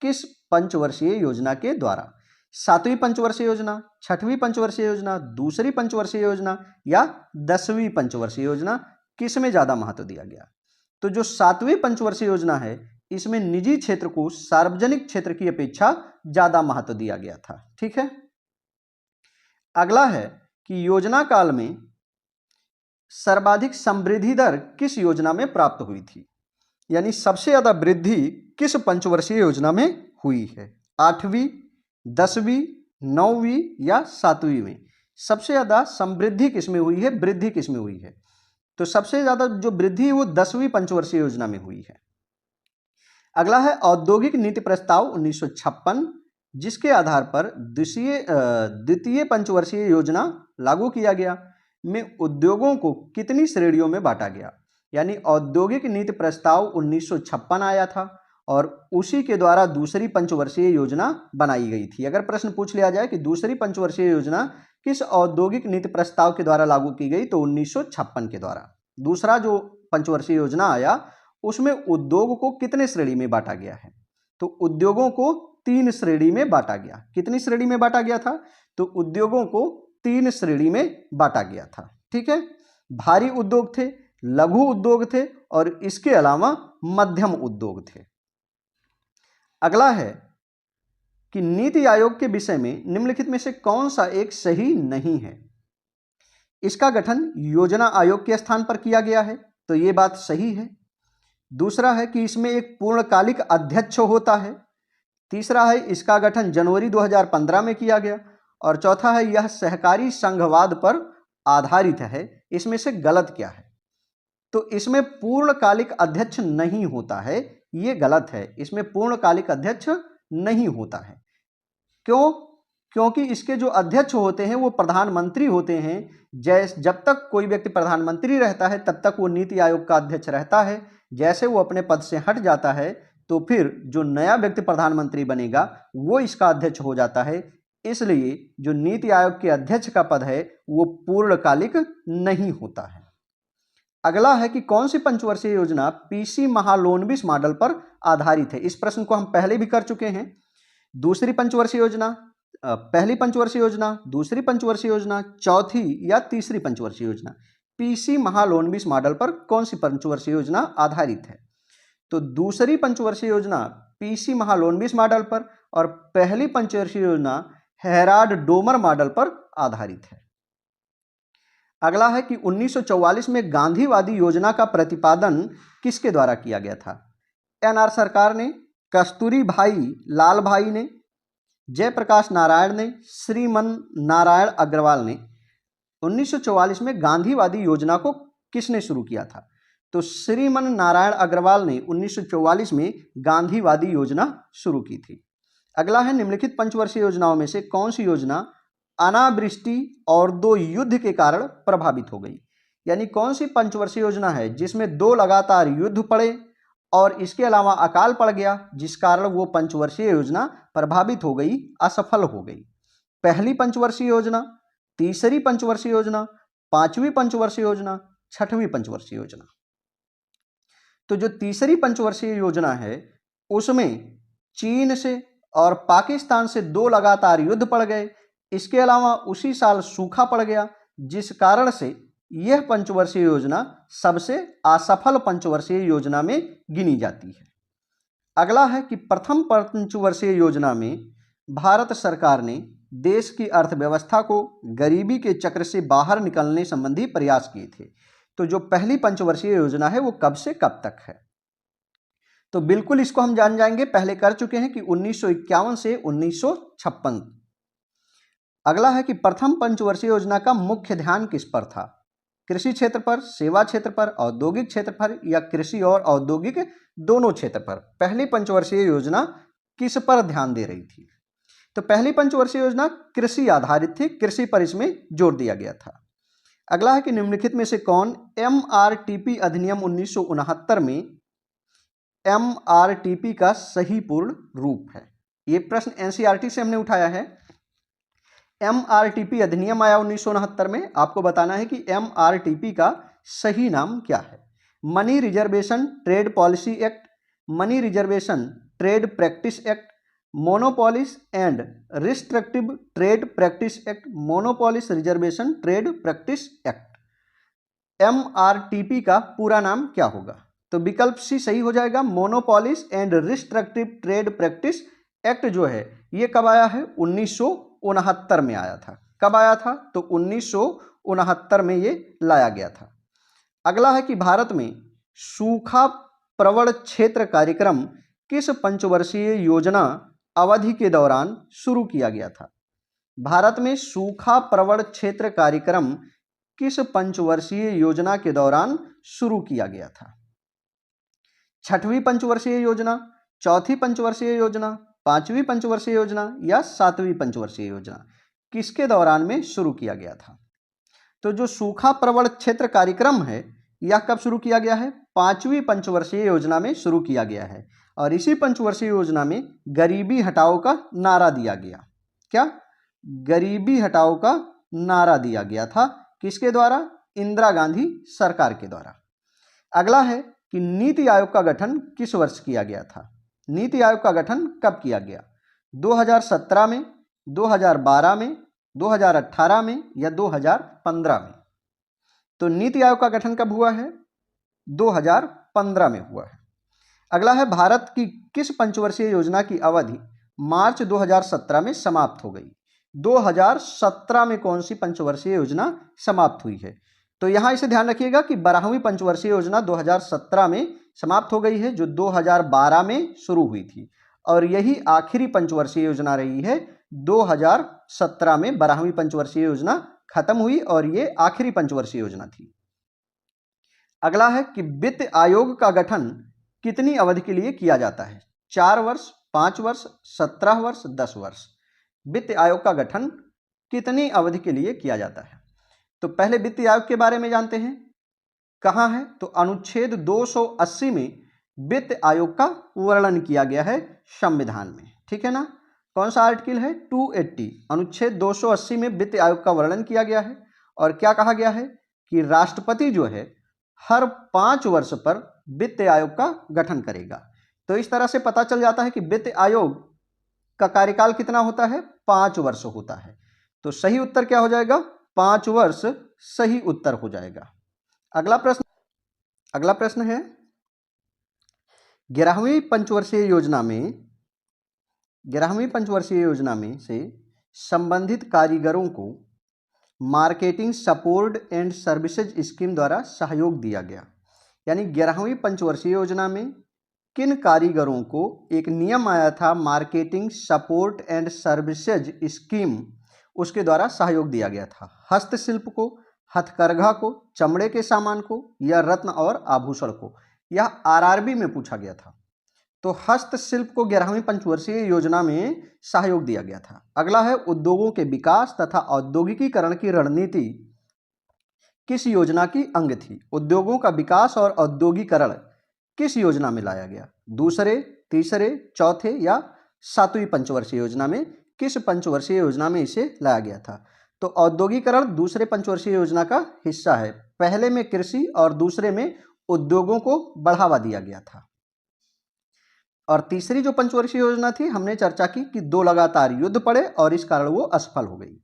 किस पंचवर्षीय योजना के द्वारा? 7वीं पंचवर्षीय योजना, 6वीं पंचवर्षीय योजना, दूसरी पंचवर्षीय योजना या 10वीं पंचवर्षीय योजना? किस में ज्यादा महत्व दिया गया? तो जो 7वीं पंचवर्षीय योजना है इसमें निजी क्षेत्र को सार्वजनिक क्षेत्र की अपेक्षा ज्यादा महत्व दिया गया था। ठीक है। अगला है कि योजना काल में सर्वाधिक समृद्धि दर किस योजना में प्राप्त हुई थी? यानी सबसे ज्यादा वृद्धि किस पंचवर्षीय योजना में हुई है? 8वीं, 10वीं, 9वीं या 7वीं में? सबसे ज्यादा समृद्धि किसमें हुई है, वृद्धि किसमें हुई है? तो सबसे ज्यादा जो वृद्धि है वो 10वीं पंचवर्षीय योजना में हुई है। अगला है औद्योगिक नीति प्रस्ताव 1956, जिसके आधार पर द्वितीय पंचवर्षीय योजना लागू किया गया, में उद्योगों को कितनी श्रेणियों में बांटा गया? यानी औद्योगिक नीति प्रस्ताव 1956 आया था और उसी के द्वारा दूसरी पंचवर्षीय योजना बनाई गई थी। अगर प्रश्न पूछ लिया जाए कि दूसरी पंचवर्षीय योजना किस औद्योगिक नीति प्रस्ताव के द्वारा लागू की गई, तो 1956 के द्वारा। दूसरा जो पंचवर्षीय योजना आया उसमें उद्योग को कितने श्रेणी में बांटा गया है? तो उद्योगों को 3 श्रेणी में बांटा गया। कितनी श्रेणी में बांटा गया था? तो उद्योगों को 3 श्रेणी में बांटा गया था। ठीक है। भारी उद्योग थे, लघु उद्योग थे और इसके अलावा मध्यम उद्योग थे। अगला है कि नीति आयोग के विषय में निम्नलिखित में से कौन सा एक सही नहीं है? इसका गठन योजना आयोग के स्थान पर किया गया है, तो यह बात सही है। दूसरा है कि इसमें एक पूर्णकालिक अध्यक्ष होता है। तीसरा है इसका गठन जनवरी 2015 में किया गया और चौथा है यह सहकारी संघवाद पर आधारित है। इसमें से गलत क्या है? तो इसमें पूर्णकालिक अध्यक्ष नहीं होता है, ये गलत है। इसमें पूर्णकालिक अध्यक्ष नहीं होता है। क्यों? क्योंकि इसके जो अध्यक्ष होते हैं वो प्रधानमंत्री होते हैं। जब तक कोई व्यक्ति प्रधानमंत्री रहता है तब तक वो नीति आयोग का अध्यक्ष रहता है। जैसे वो अपने पद से हट जाता है तो फिर जो नया व्यक्ति प्रधानमंत्री बनेगा वो इसका अध्यक्ष हो जाता है। इसलिए जो नीति आयोग के अध्यक्ष का पद है वो पूर्णकालिक नहीं होता है। अगला है कि कौन सी पंचवर्षीय योजना पीसी महालोनबिस मॉडल पर आधारित है? इस प्रश्न को हम पहले भी कर चुके हैं। दूसरी पंचवर्षीय योजना, पहली पंचवर्षीय योजना, दूसरी पंचवर्षीय योजना, चौथी या तीसरी पंचवर्षीय योजना? पीसी महालोनबिस मॉडल पर कौन सी पंचवर्षीय योजना आधारित है? तो दूसरी पंचवर्षीय योजना पीसी महालोनबिस मॉडल पर और पहली पंचवर्षीय योजना हेराल्ड डोमर मॉडल पर आधारित है। अगला है कि 1944 में गांधीवादी योजना का प्रतिपादन किसके द्वारा किया गया था? एनआर सरकार ने, कस्तूरी भाई लाल भाई ने, जयप्रकाश नारायण ने, श्रीमन नारायण अग्रवाल ने। 1944 में गांधीवादी योजना को किसने शुरू किया था? तो श्रीमन नारायण अग्रवाल ने 1944 में गांधीवादी योजना शुरू की थी। अगला है निम्नलिखित पंचवर्षीय योजनाओं में से कौन सी योजना अनावृष्टि और 2 युद्ध के कारण प्रभावित हो गई? यानी कौन सी पंचवर्षीय योजना है जिसमें 2 लगातार युद्ध पड़े और इसके अलावा अकाल पड़ गया, जिस कारण वो पंचवर्षीय योजना प्रभावित हो गई, असफल हो गई? पहली पंचवर्षीय योजना, तीसरी पंचवर्षीय योजना, 5वीं पंचवर्षीय योजना, 6वीं पंचवर्षीय योजना? तो जो तीसरी पंचवर्षीय योजना है उसमें चीन से और पाकिस्तान से 2 लगातार युद्ध पड़ गए। इसके अलावा उसी साल सूखा पड़ गया, जिस कारण से यह पंचवर्षीय योजना सबसे असफल पंचवर्षीय योजना में गिनी जाती है। अगला है कि प्रथम पंचवर्षीय योजना में भारत सरकार ने देश की अर्थव्यवस्था को गरीबी के चक्र से बाहर निकलने संबंधी प्रयास किए थे। तो जो पहली पंचवर्षीय योजना है वो कब से कब तक है? तो बिल्कुल इसको हम जान जाएंगे, पहले कर चुके हैं कि 1951 से 1956। अगला है कि प्रथम पंचवर्षीय योजना का मुख्य ध्यान किस पर था? कृषि क्षेत्र पर, सेवा क्षेत्र पर, औद्योगिक क्षेत्र पर या कृषि और औद्योगिक दोनों क्षेत्र पर? पहली पंचवर्षीय योजना किस पर ध्यान दे रही थी? तो पहली पंचवर्षीय योजना कृषि आधारित थी, कृषि पर इसमें जोर दिया गया था। अगला है कि निम्नलिखित में से कौन MRTP अधिनियम 1969 में MRTP का सही पूर्ण रूप है? ये प्रश्न NCERT से हमने उठाया है। MRTP अधिनियम आया 1969 में, आपको बताना है कि MRTP का सही नाम क्या है? Money reservation trade policy act, money reservation trade practice act, monopolies and restrictive trade practice act, monopolies reservation trade practice act. MRTP का पूरा नाम क्या होगा? तो विकल्प सी सही हो जाएगा, monopolies and restrictive trade practice act जो है ये कब आया है? 1969 में आया था। कब आया था? तो 1969 में ये लाया गया था। अगला है कि भारत में सूखा प्रवण क्षेत्र कार्यक्रम किस पंचवर्षीय योजना अवधि के दौरान शुरू किया गया था? भारत में सूखा प्रवण क्षेत्र कार्यक्रम किस पंचवर्षीय योजना के दौरान शुरू किया गया था? छठवीं पंचवर्षीय योजना, चौथी पंचवर्षीय योजना, पांचवी पंचवर्षीय योजना या सातवीं पंचवर्षीय योजना? किसके दौरान में शुरू किया गया था? तो जो सूखा प्रवण क्षेत्र कार्यक्रम है यह कब शुरू किया गया है? पांचवी पंचवर्षीय योजना में शुरू किया गया है। और इसी पंचवर्षीय योजना में गरीबी हटाओ का नारा दिया गया। क्या? गरीबी हटाओ का नारा दिया गया था। किसके द्वारा? इंदिरा गांधी सरकार के द्वारा। अगला है कि नीति आयोग का गठन किस वर्ष किया गया था? नीति आयोग का गठन कब किया गया? 2017 में, 2012 में, 2018 में या 2015 में? तो नीति आयोग का गठन कब हुआ है? 2015 में हुआ है। अगला है भारत की किस पंचवर्षीय योजना की अवधि मार्च 2017 में समाप्त हो गई? 2017 में कौन सी पंचवर्षीय योजना समाप्त हुई है? तो यहां इसे ध्यान रखिएगा कि 12वीं पंचवर्षीय योजना 2017 में समाप्त हो गई है, जो 2012 में शुरू हुई थी। और यही आखिरी पंचवर्षीय योजना रही है। 2017 में 12वीं पंचवर्षीय योजना खत्म हुई और ये आखिरी पंचवर्षीय योजना थी। अगला है कि वित्त आयोग का गठन कितनी अवधि के लिए किया जाता है? 4 वर्ष, 5 वर्ष, 17 वर्ष, 10 वर्ष? वित्त आयोग का गठन कितनी अवधि के लिए किया जाता है? तो पहले वित्त आयोग के बारे में जानते हैं। कहाँ है? तो अनुच्छेद 280 में वित्त आयोग का वर्णन किया गया है संविधान में। ठीक है ना? कौन सा आर्टिकल है? 280। अनुच्छेद 280 में वित्त आयोग का वर्णन किया गया है। और क्या कहा गया है कि राष्ट्रपति जो है हर 5 वर्ष पर वित्त आयोग का गठन करेगा। तो इस तरह से पता चल जाता है कि वित्त आयोग का कार्यकाल कितना होता है? 5 वर्ष होता है। तो सही उत्तर क्या हो जाएगा? 5 वर्ष सही उत्तर हो जाएगा। अगला प्रश्न है 11वीं पंचवर्षीय योजना में से संबंधित कारीगरों को marketing support and services scheme द्वारा सहयोग दिया गया। यानी 11वीं पंचवर्षीय योजना में किन कारीगरों को एक नियम आया था marketing support and services scheme, उसके द्वारा सहयोग दिया गया था? हस्तशिल्प को, हथकरघा को, चमड़े के सामान को या रत्न और आभूषण को? यह आरआरबी में पूछा गया था। तो हस्तशिल्प को 11वीं पंचवर्षीय योजना में सहयोग दिया गया था। अगला है उद्योगों के विकास तथा औद्योगिकीकरण की रणनीति किस योजना की अंग थी? उद्योगों का विकास और औद्योगिकीकरण किस योजना में लाया गया? दूसरे, तीसरे, चौथे या सातवीं पंचवर्षीय योजना में? किस पंचवर्षीय योजना में इसे लाया गया था? तो औद्योगिकीकरण दूसरे पंचवर्षीय योजना का हिस्सा है। पहले में कृषि और दूसरे में उद्योगों को बढ़ावा दिया गया था। और तीसरी जो पंचवर्षीय योजना थी हमने चर्चा की कि 2 लगातार युद्ध पड़े और इस कारण वो असफल हो गई।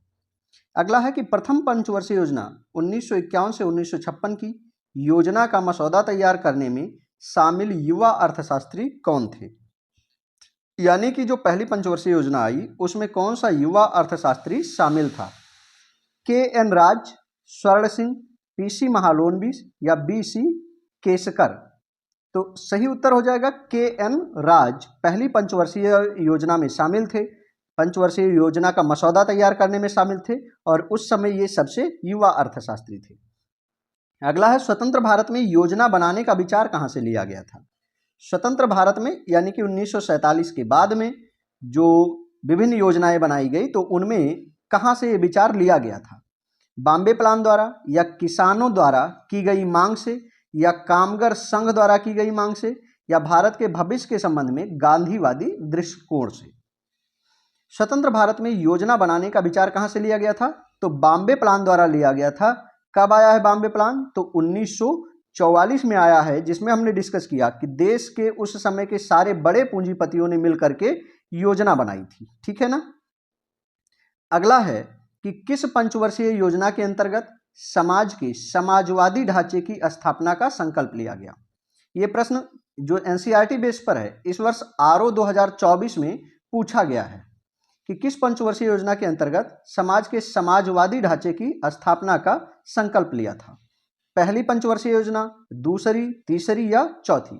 अगला है कि प्रथम पंचवर्षीय योजना 1951 से 1956 की योजना का मसौदा तैयार करने में शामिल युवा अर्थशास्त्री कौन थे? यानी कि जो पहली पंचवर्षीय योजना आई उसमें कौन सा युवा अर्थशास्त्री शामिल था? के.एन. राज, स्वर्ण सिंह, पी.सी. महालोनबिस या बी.सी. केसकर? तो सही उत्तर हो जाएगा के.एन. राज पहली पंचवर्षीय योजना में शामिल थे, पंचवर्षीय योजना का मसौदा तैयार करने में शामिल थे और उस समय ये सबसे युवा अर्थशास्त्री थे। अगला है, स्वतंत्र भारत में योजना बनाने का विचार कहाँ से लिया गया था? स्वतंत्र भारत में यानी कि 1947 के बाद में जो विभिन्न योजनाएं बनाई गई तो उनमें कहाँ से ये विचार लिया गया था? बॉम्बे प्लान द्वारा या किसानों द्वारा की गई मांग से या कामगार संघ द्वारा की गई मांग से या भारत के भविष्य के संबंध में गांधीवादी दृष्टिकोण से? स्वतंत्र भारत में योजना बनाने का विचार कहाँ से लिया गया था? तो बॉम्बे प्लान द्वारा लिया गया था। कब आया है बॉम्बे प्लान? तो 1944 में आया है, जिसमें हमने डिस्कस किया कि देश के उस समय के सारे बड़े पूंजीपतियों ने मिलकर के योजना बनाई थी। ठीक है ना। अगला है कि किस पंचवर्षीय योजना के अंतर्गत समाज के समाजवादी ढांचे की स्थापना का संकल्प लिया गया? ये प्रश्न जो एनसीईआरटी बेस पर है, इस वर्ष आरओ 2024 में पूछा गया है कि किस पंचवर्षीय योजना के अंतर्गत समाज के समाजवादी ढांचे की स्थापना का संकल्प लिया था? पहली पंचवर्षीय योजना, दूसरी, तीसरी या चौथी?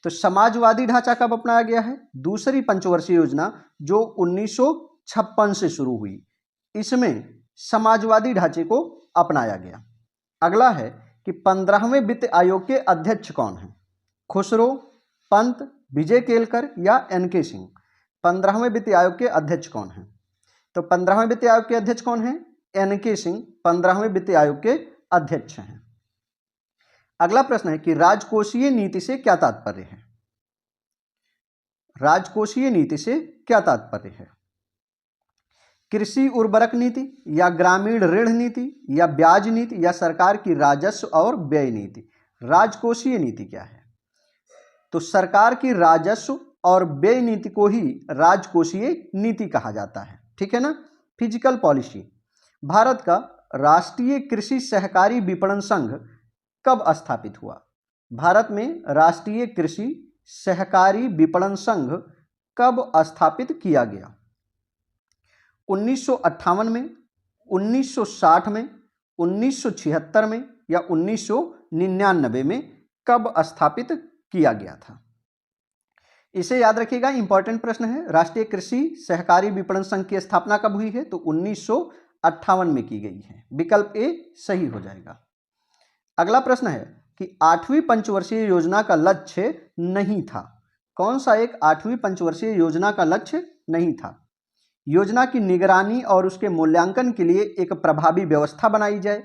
तो समाजवादी ढांचा कब अपनाया गया है? दूसरी पंचवर्षीय योजना जो 1956 से शुरू हुई, इसमें समाजवादी ढांचे को अपनाया गया। अगला है कि 15वें वित्त आयोग के अध्यक्ष कौन हैं? खुसरो, पंत, विजय केलकर या एन.के. सिंह? 15वें वित्त आयोग के अध्यक्ष कौन हैं? तो 15वें वित्त आयोग के अध्यक्ष कौन हैं? एन.के. सिंह 15वें वित्त आयोग के अध्यक्ष हैं। अगला प्रश्न है कि राजकोषीय नीति से क्या तात्पर्य है? राजकोषीय नीति से क्या तात्पर्य है? कृषि उर्वरक नीति या ग्रामीण ऋण नीति या ब्याज नीति या सरकार की राजस्व और व्यय नीति? राजकोषीय नीति क्या है? तो सरकार की राजस्व और व्यय नीति को ही राजकोषीय नीति कहा जाता है। ठीक है ना। Physical policy. भारत का राष्ट्रीय कृषि सहकारी विपणन संघ कब स्थापित हुआ? भारत में राष्ट्रीय कृषि सहकारी विपणन संघ कब स्थापित किया गया? 1958 में, 1960 में, 1976 में या 1999 में कब स्थापित किया गया था? इसे याद रखिएगा, इंपॉर्टेंट प्रश्न है। राष्ट्रीय कृषि सहकारी विपणन संघ की स्थापना कब हुई है? तो 1958 में की गई है। विकल्प ए सही हो जाएगा। अगला प्रश्न है कि 8वीं पंचवर्षीय योजना का लक्ष्य नहीं था। कौन सा एक 8वीं पंचवर्षीय योजना का लक्ष्य नहीं था? योजना की निगरानी और उसके मूल्यांकन के लिए एक प्रभावी व्यवस्था बनाई जाए,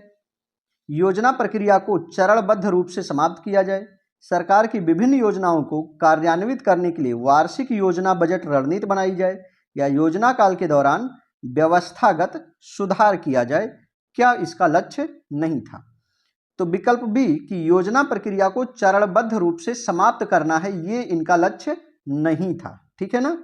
योजना प्रक्रिया को चरणबद्ध रूप से समाप्त किया जाए, सरकार की विभिन्न योजनाओं को कार्यान्वित करने के लिए वार्षिक योजना बजट रणनीति बनाई जाए या योजना काल के दौरान व्यवस्थागत सुधार किया जाए। क्या इसका लक्ष्य नहीं था? तो विकल्प बी कि योजना प्रक्रिया को चरणबद्ध रूप से समाप्त करना है, ये इनका लक्ष्य नहीं था। ठीक है ना।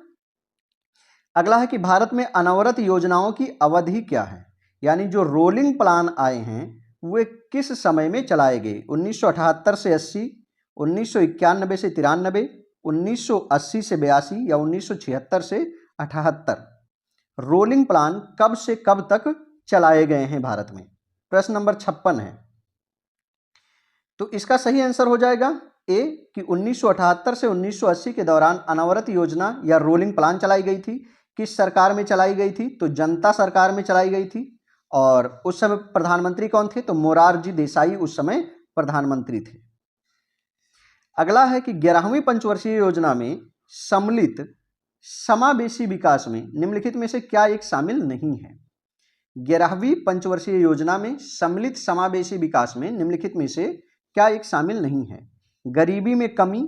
अगला है कि भारत में अनवरत योजनाओं की अवधि क्या है? यानी जो रोलिंग प्लान आए हैं वे किस समय में चलाए गए? 1978 से 80, 1991 से 93, 1980 से 82 या 1976 से 78? रोलिंग प्लान कब से कब तक चलाए गए हैं भारत में? प्रश्न नंबर 56 है। तो इसका सही आंसर हो जाएगा ए कि 1978 से 1980 के दौरान अनवरत योजना या रोलिंग प्लान चलाई गई थी। किस सरकार में चलाई गई थी? तो जनता सरकार में चलाई गई थी। और उस समय प्रधानमंत्री कौन थे? तो मोरारजी देसाई उस समय प्रधानमंत्री थे। अगला है कि 11वीं पंचवर्षीय योजना में सम्मिलित समावेशी विकास में निम्नलिखित में से क्या एक शामिल नहीं है? 11वीं पंचवर्षीय योजना में सम्मिलित समावेशी विकास में निम्नलिखित में से क्या एक शामिल नहीं है? गरीबी में कमी,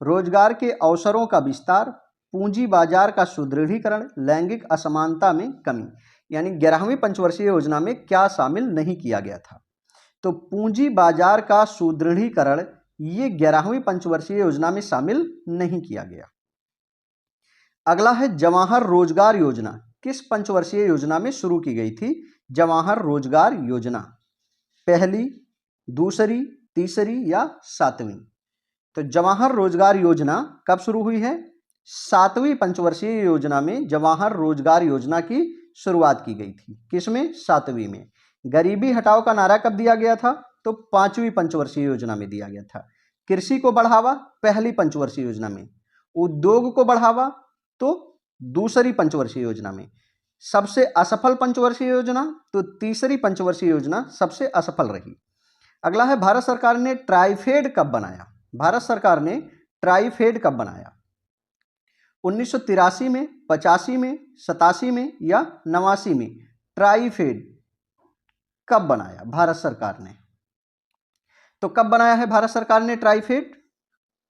रोजगार के अवसरों का विस्तार, पूंजी बाजार का सुदृढ़ीकरण, लैंगिक असमानता में कमी। यानी 11वीं पंचवर्षीय योजना में क्या शामिल नहीं किया गया था? तो पूंजी बाजार का सुदृढ़ीकरण ये 11वीं पंचवर्षीय योजना में शामिल नहीं किया गया। अगला है जवाहर रोजगार योजना किस पंचवर्षीय योजना में शुरू की गई थी? जवाहर रोजगार योजना पहली, दूसरी, तीसरी या 7वीं? तो जवाहर रोजगार योजना कब शुरू हुई है? 7वीं पंचवर्षीय योजना में जवाहर रोजगार योजना की शुरुआत की गई थी। किसमें? 7वीं में। गरीबी हटाओ का नारा कब दिया गया था? तो 5वीं पंचवर्षीय योजना में दिया गया था। कृषि को बढ़ावा पहली पंचवर्षीय योजना में, उद्योग को बढ़ावा तो दूसरी पंचवर्षीय योजना में, सबसे असफल पंचवर्षीय योजना तो तीसरी पंचवर्षीय योजना सबसे असफल रही। अगला है, भारत सरकार ने ट्राइफेड कब बनाया? भारत सरकार ने ट्राइफेड कब बनाया? 1983 में, 85 में, 87 में या 89 में ट्राइफेड कब बनाया भारत सरकार ने? तो कब बनाया है भारत सरकार ने ट्राइफेड?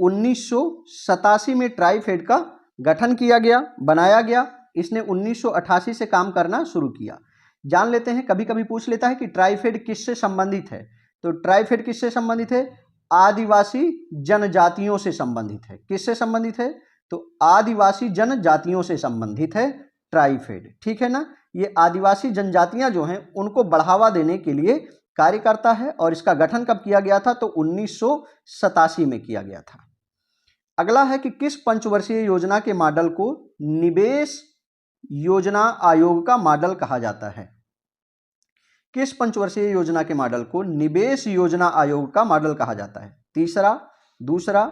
1987 में ट्राइफेड का गठन किया गया, बनाया गया। इसने 1988 से काम करना शुरू किया। जान लेते हैं, कभी कभी पूछ लेता है कि ट्राइफेड किससे संबंधित है। तो ट्राइफेड किससे संबंधित है? आदिवासी जनजातियों से संबंधित है। किससे संबंधित है? तो आदिवासी जनजातियों से संबंधित है ट्राइफेड। ठीक है ना? ये आदिवासी जनजातियां जो हैं उनको बढ़ावा देने के लिए कार्य करता है। और इसका गठन कब किया गया था? तो 1987 में किया गया था। अगला है कि किस पंचवर्षीय योजना के मॉडल को निवेश योजना आयोग का मॉडल कहा जाता है? किस पंचवर्षीय योजना के मॉडल को निवेश योजना आयोग का मॉडल कहा जाता है? तीसरा, दूसरा,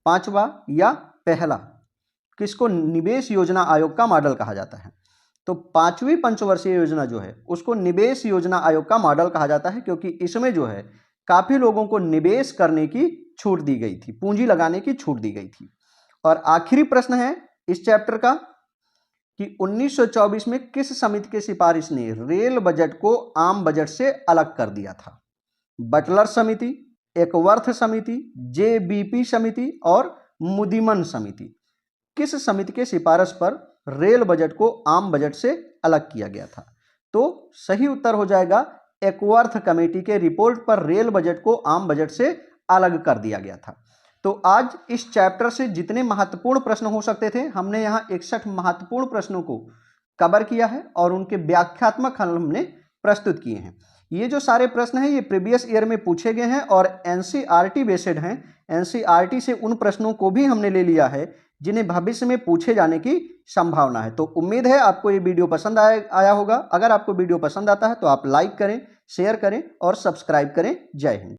पांचवा या पहला? किसको निवेश योजना आयोग का मॉडल कहा जाता है? तो 5वीं पंचवर्षीय योजना जो है उसको निवेश योजना आयोग का मॉडल कहा जाता है, क्योंकि इसमें जो है काफी लोगों को निवेश करने की छूट दी गई थी, पूंजी लगाने की छूट दी गई थी। और आखिरी प्रश्न है इस चैप्टर का कि 1924 में किस समिति की सिफारिश ने रेल बजट को आम बजट से अलग कर दिया था? बटलर समिति, एकवर्थ समिति, जेबीपी समिति और मुदिमन समिति। किस समिति के सिफारिश पर रेल बजट को आम बजट से अलग किया गया था? तो सही उत्तर हो जाएगा एकवर्थ कमेटी के रिपोर्ट पर रेल बजट को आम बजट से अलग कर दिया गया था। तो आज इस चैप्टर से जितने महत्वपूर्ण प्रश्न हो सकते थे हमने यहाँ 61 महत्वपूर्ण प्रश्नों को कवर किया है और उनके व्याख्यात्मक हल हमने प्रस्तुत किए हैं। ये जो सारे प्रश्न हैं ये प्रीवियस ईयर में पूछे गए हैं और एनसीईआरटी बेस्ड हैं। एनसीईआरटी से उन प्रश्नों को भी हमने ले लिया है जिन्हें भविष्य में पूछे जाने की संभावना है। तो उम्मीद है आपको ये वीडियो पसंद आया होगा। अगर आपको वीडियो पसंद आता है तो आप लाइक करें, शेयर करें और सब्सक्राइब करें। जय हिंद।